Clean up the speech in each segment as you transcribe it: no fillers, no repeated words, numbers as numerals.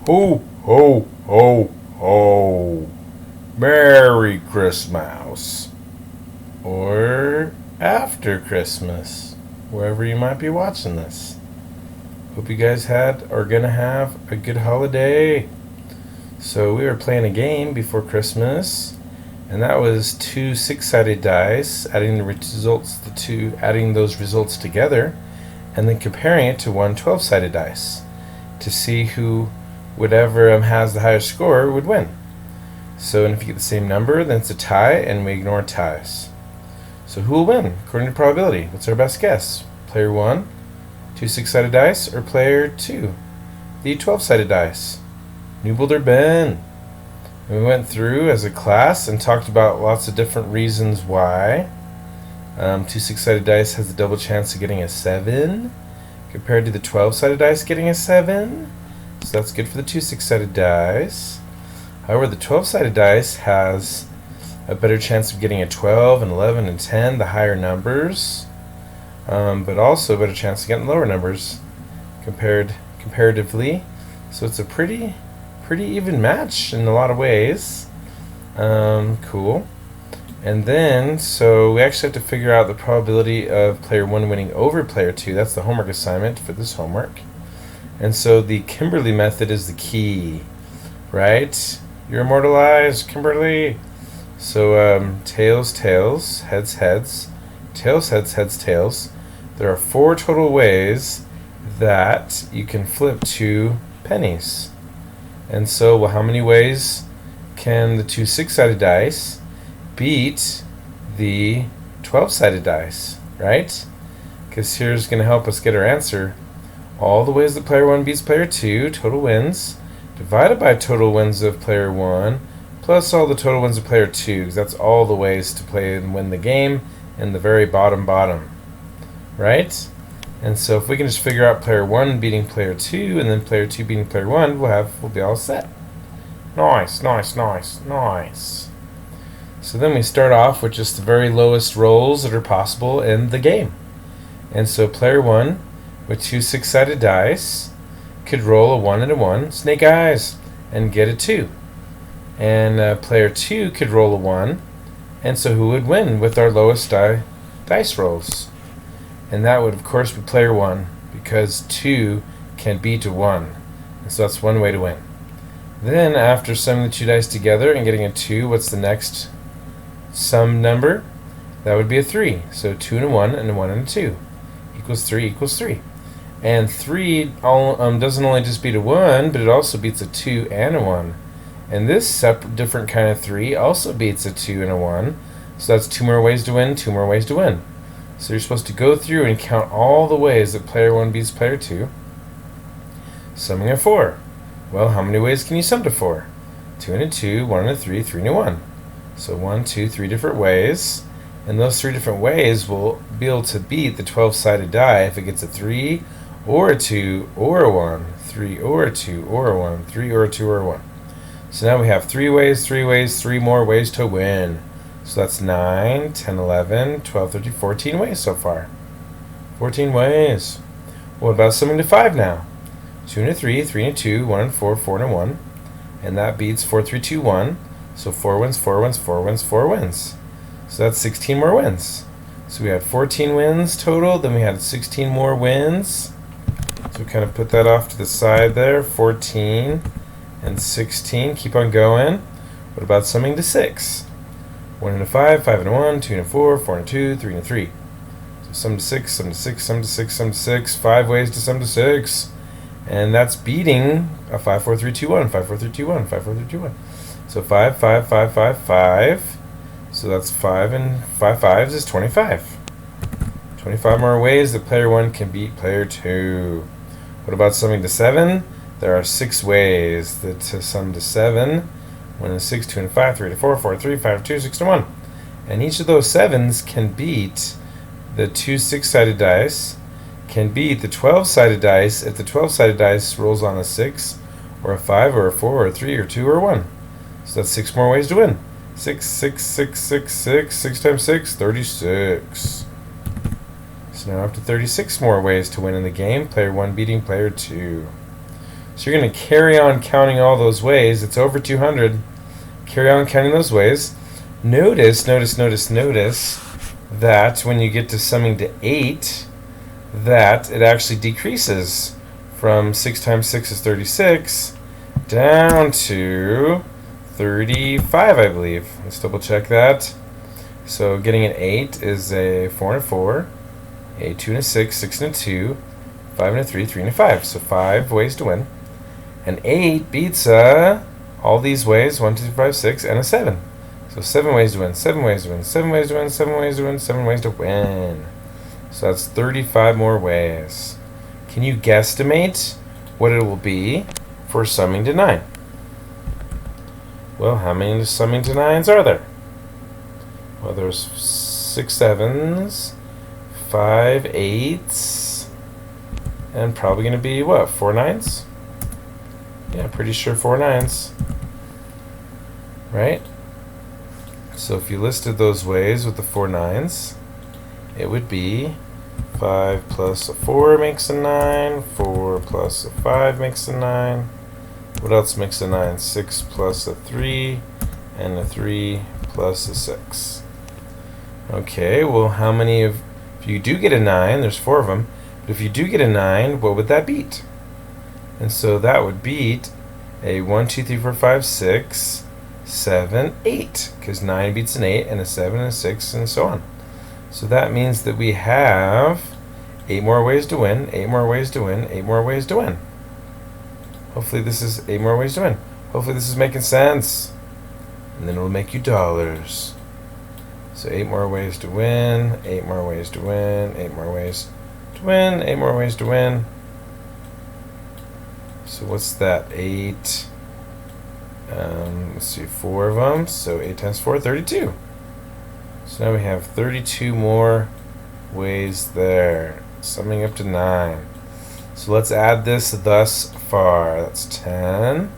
Ho, ho, ho, ho. Merry Christmas. Or after Christmas, wherever you might be watching this. Hope you guys are gonna have a good holiday. So we were playing a game before Christmas, and that was two six-sided dice, adding those results together, and then comparing it to one 12-sided dice to see who, whatever has the higher score, would win. So, and if you get the same number, then it's a tie, and we ignore ties. So who will win according to probability? What's our best guess? Player 1, two six-sided dice, or player 2, the 12-sided dice? Newbold or Ben? And we went through as a class and talked about lots of different reasons why. Two six-sided dice has a double chance of getting a 7 compared to the 12-sided dice getting a 7. So that's good for the two six-sided dice. However, the 12-sided dice has a better chance of getting a 12 and 11 and 10, the higher numbers, but also a better chance of getting lower numbers comparatively. So it's a pretty even match in a lot of ways. Cool. And then, so we actually have to figure out the probability of player 1 winning over player 2. That's the homework assignment for this homework. And so the Kimberly method is the key, right? You're immortalized, Kimberly. So tails, tails, heads, heads, tails, heads, heads, tails. There are 4 total ways that you can flip 2 pennies. And so, well, how many ways can the two six-sided dice beat the 12-sided dice, right? Because here's going to help us get our answer. All the ways that player 1 beats player 2, total wins, divided by total wins of player 1, plus all the total wins of player 2, because that's all the ways to play and win the game in the very bottom, right? And so if we can just figure out player 1 beating player 2, and then player 2 beating player 1, we'll be all set. Nice, nice, nice, nice. So then we start off with just the very lowest rolls that are possible in the game. And so player 1, with two six-sided dice, could roll a 1 and a 1, snake eyes, and get a 2. And player 2 could roll a 1, and so who would win with our lowest dice rolls? And that would, of course, be player 1, because 2 can beat a 1. And so that's one way to win. Then, after summing the 2 dice together and getting a 2, what's the next sum number? That would be a 3. So 2 and a 1 and a 1 and a 2 equals 3 equals 3. And 3 doesn't only just beat a 1, but it also beats a 2 and a 1. And this different kind of 3 also beats a 2 and a 1. So that's 2 more ways to win, 2 more ways to win. So you're supposed to go through and count all the ways that player 1 beats player 2. Summing a 4. Well, how many ways can you sum to 4? 2 and a 2, 1 and a 3, 3 and a 1. So 1, 2, 3 different ways. And those 3 different ways will be able to beat the 12-sided die if it gets a 3 or a 2 or a 1, 3 or a 2 or a 1, 3 or a 2 or a 1. So now we have 3 ways, 3 more ways to win. So that's 9, 10, 11, 12, 13, 14 ways so far. 14 ways. What about summing to 5 now? 2 and a 3, 3 and a 2, 1 and 4, 4 and a 1. And that beats 4, 3, 2, 1. So 4 wins, 4 wins, 4 wins, 4 wins. So that's 16 more wins. So we had 14 wins total, then we had 16 more wins. So we kind of put that off to the side there. 14 and 16. Keep on going. What about summing to 6? 1 and a 5, 5 and a 1, 2 and a 4, 4 and a 2, 3 and a 3. So sum to 6, sum to 6, sum to 6, sum to 6. 5 ways to sum to 6. And that's beating a 5, 4, 3, 2, 1, 5, 4, 3, 2, 1, 5, 4, 3, 2, 1. So 5, 5, 5, 5, 5. So that's 5 and 5 fives is 25. 25 more ways that player 1 can beat player 2. What about summing to 7? There are 6 ways to sum to 7. 1 and 6, 2 and 5, 3 to 4, 4 to 3, 5 to 2, 6 to 1. And each of those 7s can beat the 2 six-sided dice, can beat the 12-sided dice if the 12-sided dice rolls on a 6, or a 5, or a 4, or a 3, or 2, or 1. So that's 6 more ways to win. 6, 6, 6, 6, 6, 6 times 6, 36. So now up to 36 more ways to win in the game, player 1 beating player 2. So you're going to carry on counting all those ways. It's over 200. Carry on counting those ways. Notice that when you get to summing to 8, that it actually decreases from 6 times 6 is 36 down to 35, I believe. Let's double check that. So getting an 8 is a 4 and a 4, a 2 and a 6, 6 and a 2, 5 and a 3, 3 and a 5. So 5 ways to win. An 8 beats all these ways, 1, 2, 3, 5, 6, and a 7. So 7 ways to win, 7 ways to win, 7 ways to win, 7 ways to win, 7 ways to win. So that's 35 more ways. Can you guesstimate what it will be for summing to 9? Well, how many summing to 9s are there? Well, there's 6 7s, 5 8s, and probably going to be, what, 4 9s? Yeah, pretty sure 4 9s. Right? So if you listed those ways with the 4 9s, it would be 5 plus a 4 makes a 9, 4 plus a 5 makes a 9. What else makes a 9? 6 plus a 3, and a 3 plus a 6. Okay, well, how many of... If you do get a 9, there's 4 of them, but if you do get a 9, what would that beat? And so that would beat a 1, 2, 3, 4, 5, 6, 7, 8, because 9 beats an 8, and a 7 and a 6, and so on. So that means that we have 8 more ways to win, 8 more ways to win, 8 more ways to win. Hopefully this is 8 more ways to win. Hopefully this is making sense. And then it'll make you dollars. So 8 more ways to win, 8 more ways to win, 8 more ways to win, 8 more ways to win. So what's that? 8. Let's see, 4 of them. So 8 times 4, 32. So now we have 32 more ways there, summing up to 9. So let's add this thus far. That's 10.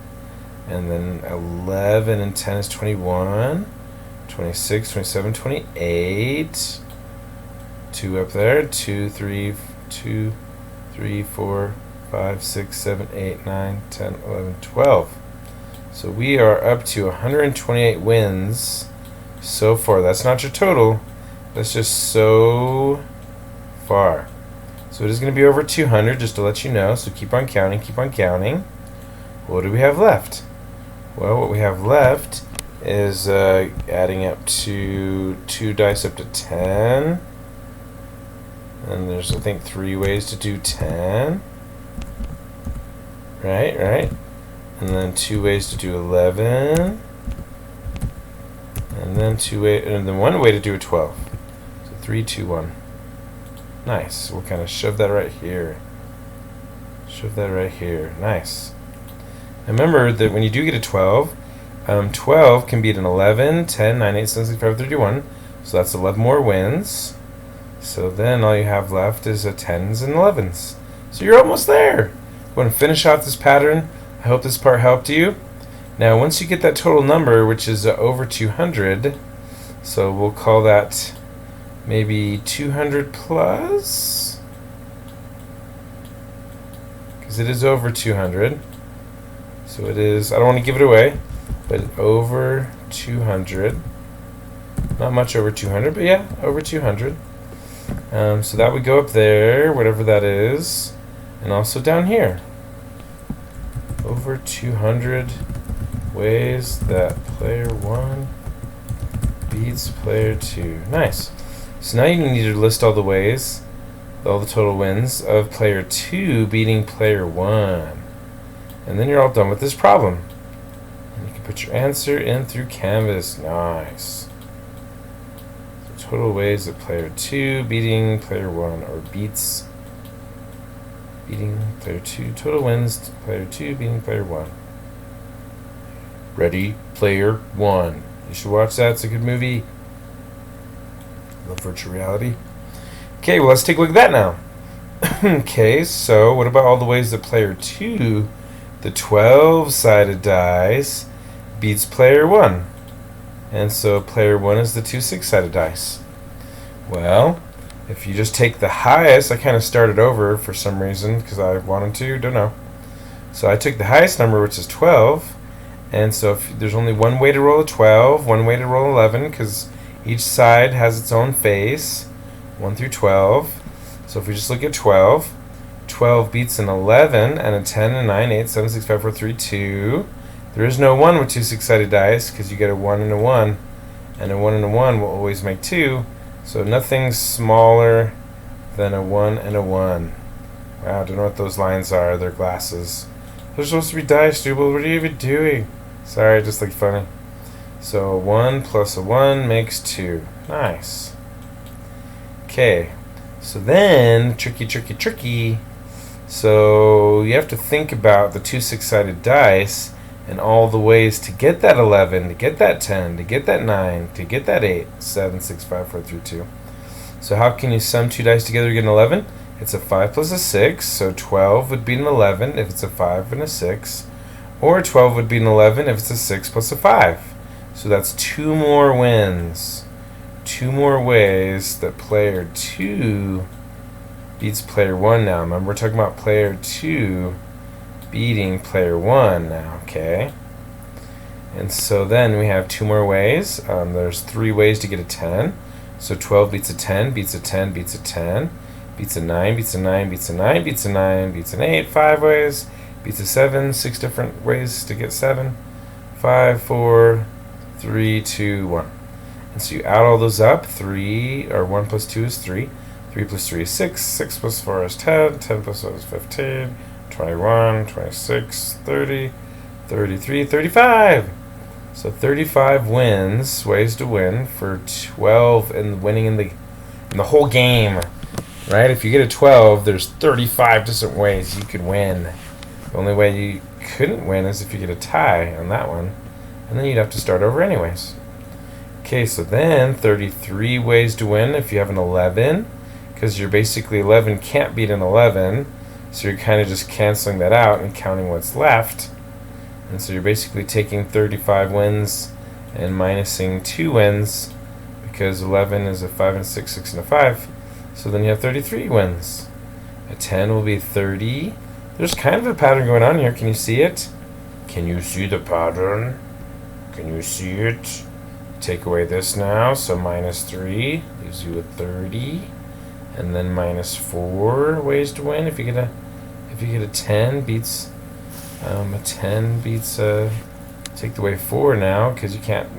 And then 11 and 10 is 21. 26, 27, 28. 2 up there. 2, 3, 4, 5, 6, 7, 8, 9, 10, 11, 12. So we are up to 128 wins so far. That's not your total. That's just so far. So it is going to be over 200, just to let you know. So keep on counting, keep on counting. What do we have left? Well, what we have left is adding up to 2 dice up to 10. And there's, I think, 3 ways to do 10. Right. And then 2 ways to do 11. And then 1 way to do a 12. So 3, 2, 1. Nice. We'll kind of shove that right here. Shove that right here. Nice. And remember that when you do get a 12, 12 can beat an 11, 10, 9, 8, 7, 6, 5, 31. So that's 11 more wins. So then all you have left is a 10s and 11s. So you're almost there. We're going to finish off this pattern. I hope this part helped you. Now, once you get that total number, which is over 200, so we'll call that maybe 200 plus, because it is over 200. So it is, I don't want to give it away, but over 200. Not much over 200, but yeah, over 200. So that would go up there, whatever that is, and also down here. Over 200 ways that player 1 beats player 2. Nice. So now you need to list all the ways, all the total wins of player 2 beating player 1. And then you're all done with this problem. And you can put your answer in through Canvas. Nice. So total ways of player 2 beating player 1, or beating player 2. Total wins to player 2 beating player 1. Ready, player 1. You should watch that. It's a good movie. Love virtual reality. Okay, well, let's take a look at that now. Okay, so what about all the ways that player 2, the 12-sided dice, beats player 1? And so player 1 is the 2 6-sided dice. Well, if you just take the highest, I kind of started over for some reason because I wanted to, don't know. So I took the highest number, which is 12. And so if there's only one way to roll a 12, one way to roll 11, because each side has its own face, 1 through 12. So if we just look at 12, 12 beats an 11 and a 10 and a 9, 8, 7, 6, 5, 4, 3, 2. There is no 1 with 2 6-sided dice because you get a 1 and a 1. And a 1 and a 1 will always make 2. So nothing's smaller than a 1 and a 1. Wow, I don't know what those lines are. They're glasses. They're supposed to be dice, Jubal. What are you even doing? Sorry, just like funny. So 1 plus a 1 makes 2. Nice. Okay. So then, tricky. So you have to think about the 2 6-sided dice and all the ways to get that 11, to get that 10, to get that 9, to get that 8, 7, 6, 5, 4, 3, 2. So how can you sum 2 dice together to get an 11? It's a 5 plus a 6, so 12 would be an 11 if it's a 5 and a 6. Or 12 would be an 11 if it's a 6 plus a 5. So that's 2 more wins. 2 more ways that player 2 beats player 1 now. Remember, we're talking about player 2 beating player 1 now, okay? And so then we have 2 more ways. There's 3 ways to get a 10. So 12 beats a 10, beats a 10, beats a 10, beats a 9, beats a 9, beats a 9, beats a 9, beats an 8, 5 ways. Beats a 7, 6 different ways to get 7. 5, 4, 3, 2, 1. And so you add all those up. 3, or 1 plus 2 is 3. 3 plus 3 is 6. 6 plus 4 is 10. 10 plus 1 is 15. 21, 26, 30, 33, 35. So 35 wins, ways to win, for 12 and winning in the whole game. Right? If you get a 12, there's 35 different ways you could win. The only way you couldn't win is if you get a tie on that one, and then you'd have to start over anyways. Okay, so then 33 ways to win if you have an 11, because you're basically 11 can't beat an 11, so you're kind of just canceling that out and counting what's left. And so you're basically taking 35 wins and minusing 2 wins, because 11 is a 5 and a 6, 6 and a 5. So then you have 33 wins. A 10 will be 30. There's kind of a pattern going on here. Can you see it? Can you see the pattern? Can you see it? Take away this now, so minus 3 leaves you with 30. And then minus 4 ways to win. If you get a 10 beats a 10 beats take away 4 now, because you can't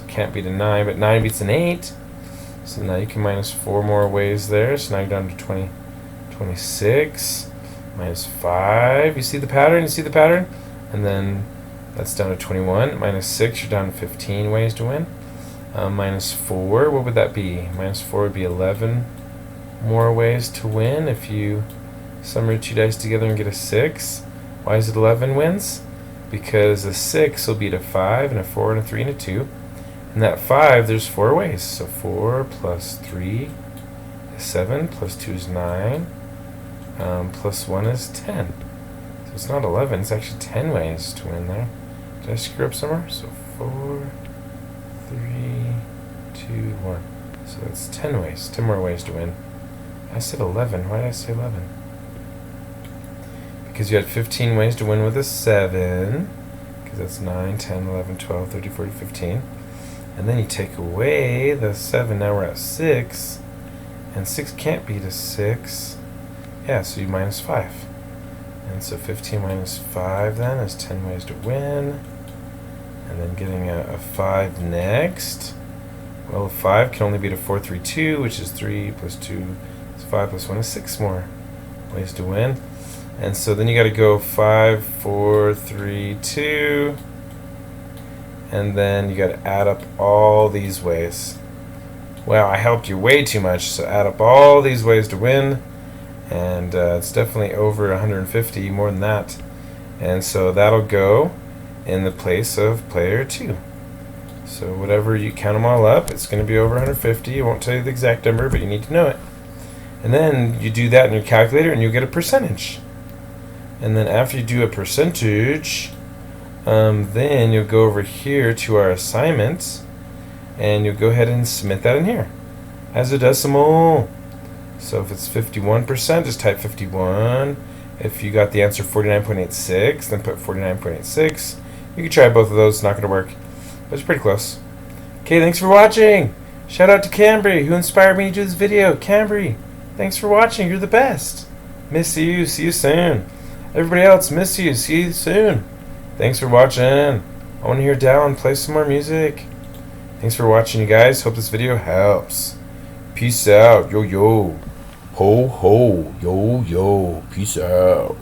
can't beat a 9, but 9 beats an 8. So now you can minus 4 more ways there. So now you're down to 26. Minus 5. You see the pattern? You see the pattern? And then that's down to 21. Minus 6, you're down to 15 ways to win. Minus 4, what would that be? Minus 4 would be 11 more ways to win if you sum your 2 dice together and get a 6. Why is it 11 wins? Because a 6 will beat a 5 and a 4 and a 3 and a 2. And that 5, there's 4 ways. So 4 plus 3 is 7, plus 2 is 9. Plus 1 is 10. So it's not 11, it's actually 10 ways to win there. Did I screw up somewhere? So 4, 3, 2, 1. So that's 10 ways, 10 more ways to win. I said 11. Why did I say 11? Because you had 15 ways to win with a 7. Because that's 9, 10, 11, 12, 13, 14, 15. And then you take away the 7. Now we're at 6. And 6 can't beat a 6. Yeah, so you minus 5. And so 15 minus 5 then is 10 ways to win. And then getting a 5 next. Well, a 5 can only beat a 4, 3, 2, which is 3 plus 2 is 5 plus 1 is 6 more ways to win. And so then you got to go 5, 4, 3, 2. And then you got to add up all these ways. Wow, I helped you way too much. So add up all these ways to win. And it's definitely over 150, more than that. And so that'll go in the place of player 2. So whatever you count them all up, it's going to be over 150. I won't tell you the exact number, but you need to know it. And then you do that in your calculator and you'll get a percentage. And then after you do a percentage, then you'll go over here to our assignments and you'll go ahead and submit that in here as a decimal. So if it's 51%, just type 51. If you got the answer 49.86, then put 49.86. You can try both of those. It's not going to work, but it's pretty close. Okay, thanks for watching. Shout out to Cambry, who inspired me to do this video. Cambry, thanks for watching. You're the best. Miss you. See you soon. Everybody else, miss you. See you soon. Thanks for watching. I want to hear Dallin play some more music. Thanks for watching, you guys. Hope this video helps. Peace out. Yo, yo. Ho, ho. Yo, yo. Peace out.